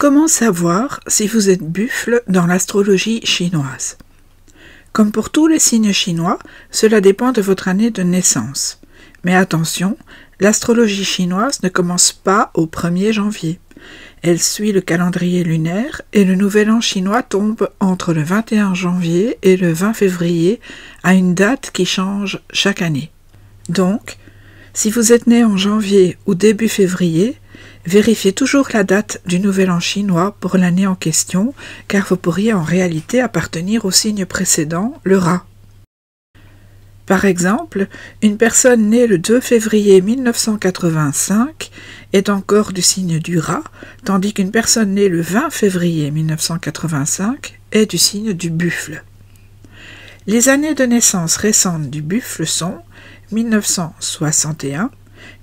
Comment savoir si vous êtes buffle dans l'astrologie chinoise? Comme pour tous les signes chinois, cela dépend de votre année de naissance. Mais attention, l'astrologie chinoise ne commence pas au 1er janvier. Elle suit le calendrier lunaire et le nouvel an chinois tombe entre le 21 janvier et le 20 février à une date qui change chaque année. Donc, si vous êtes né en janvier ou début février, vérifiez toujours la date du nouvel an chinois pour l'année en question, car vous pourriez en réalité appartenir au signe précédent, le rat. Par exemple, une personne née le 2 février 1985 est encore du signe du rat, tandis qu'une personne née le 20 février 1985 est du signe du buffle. Les années de naissance récentes du buffle sont 1961,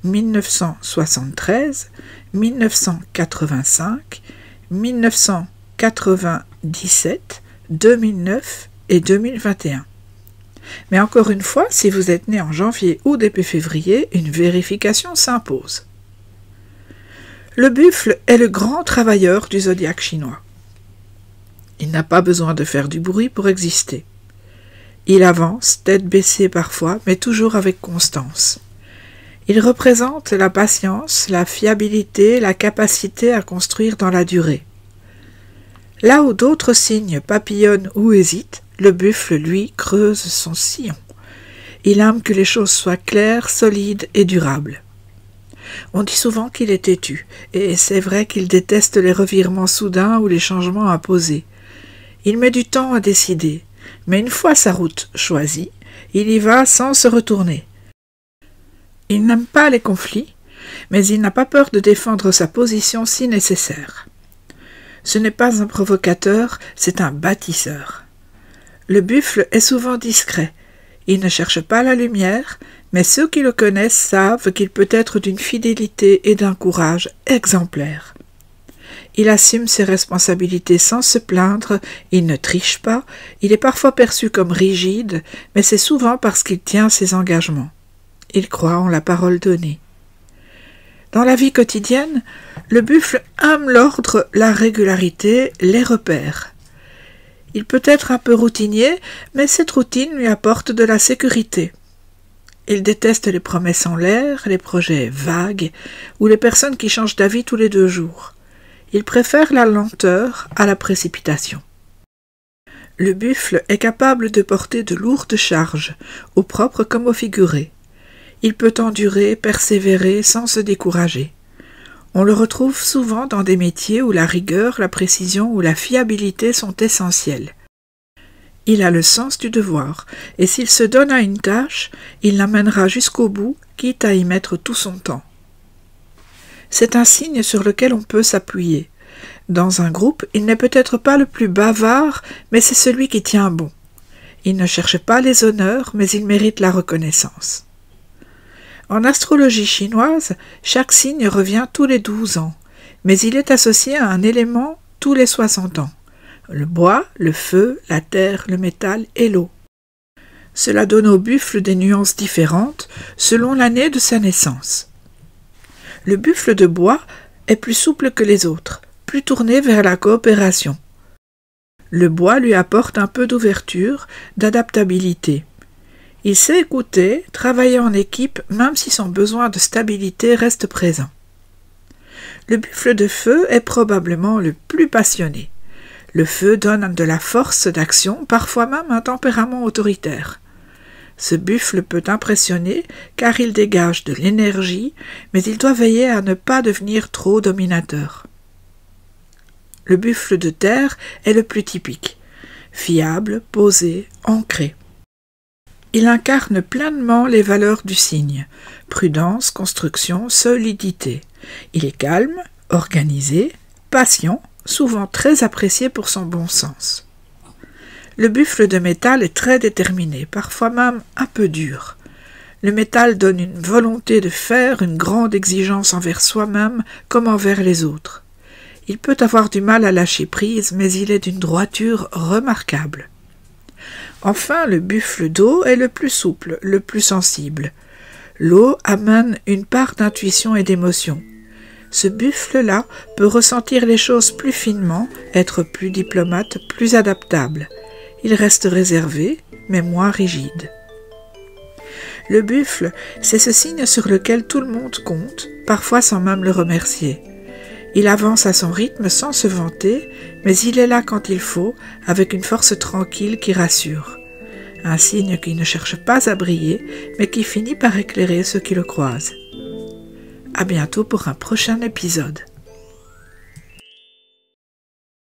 1973, 1985, 1997, 2009 et 2021. Mais encore une fois, si vous êtes né en janvier ou début février, une vérification s'impose. Le buffle est le grand travailleur du zodiaque chinois. Il n'a pas besoin de faire du bruit pour exister. Il avance, tête baissée parfois, mais toujours avec constance. Il représente la patience, la fiabilité, la capacité à construire dans la durée. Là où d'autres signes papillonnent ou hésitent, le buffle, lui, creuse son sillon. Il aime que les choses soient claires, solides et durables. On dit souvent qu'il est têtu, et c'est vrai qu'il déteste les revirements soudains ou les changements imposés. Il met du temps à décider, mais une fois sa route choisie, il y va sans se retourner. Il n'aime pas les conflits, mais il n'a pas peur de défendre sa position si nécessaire. Ce n'est pas un provocateur, c'est un bâtisseur. Le buffle est souvent discret. Il ne cherche pas la lumière, mais ceux qui le connaissent savent qu'il peut être d'une fidélité et d'un courage exemplaires. Il assume ses responsabilités sans se plaindre, il ne triche pas, il est parfois perçu comme rigide, mais c'est souvent parce qu'il tient ses engagements. Il croit en la parole donnée. Dans la vie quotidienne, le buffle aime l'ordre, la régularité, les repères. Il peut être un peu routinier, mais cette routine lui apporte de la sécurité. Il déteste les promesses en l'air, les projets vagues ou les personnes qui changent d'avis tous les 2 jours. Il préfère la lenteur à la précipitation. Le buffle est capable de porter de lourdes charges, au propre comme au figuré. Il peut endurer, persévérer sans se décourager. On le retrouve souvent dans des métiers où la rigueur, la précision ou la fiabilité sont essentielles. Il a le sens du devoir, et s'il se donne à une tâche, il l'amènera jusqu'au bout, quitte à y mettre tout son temps. C'est un signe sur lequel on peut s'appuyer. Dans un groupe, il n'est peut-être pas le plus bavard, mais c'est celui qui tient bon. Il ne cherche pas les honneurs, mais il mérite la reconnaissance. En astrologie chinoise, chaque signe revient tous les 12 ans, mais il est associé à un élément tous les 60 ans. Le bois, le feu, la terre, le métal et l'eau. Cela donne au buffle des nuances différentes selon l'année de sa naissance. Le buffle de bois est plus souple que les autres, plus tourné vers la coopération. Le bois lui apporte un peu d'ouverture, d'adaptabilité. Il sait écouter, travailler en équipe, même si son besoin de stabilité reste présent. Le buffle de feu est probablement le plus passionné. Le feu donne de la force d'action, parfois même un tempérament autoritaire. Ce buffle peut impressionner car il dégage de l'énergie, mais il doit veiller à ne pas devenir trop dominateur. Le buffle de terre est le plus typique, fiable, posé, ancré. Il incarne pleinement les valeurs du signe, prudence, construction, solidité. Il est calme, organisé, patient, souvent très apprécié pour son bon sens. Le buffle de métal est très déterminé, parfois même un peu dur. Le métal donne une volonté de faire, une grande exigence envers soi-même comme envers les autres. Il peut avoir du mal à lâcher prise, mais il est d'une droiture remarquable. Enfin, le buffle d'eau est le plus souple, le plus sensible. L'eau amène une part d'intuition et d'émotion. Ce buffle-là peut ressentir les choses plus finement, être plus diplomate, plus adaptable. Il reste réservé, mais moins rigide. Le buffle, c'est ce signe sur lequel tout le monde compte, parfois sans même le remercier. Il avance à son rythme sans se vanter, mais il est là quand il faut, avec une force tranquille qui rassure. Un signe qui ne cherche pas à briller, mais qui finit par éclairer ceux qui le croisent. À bientôt pour un prochain épisode.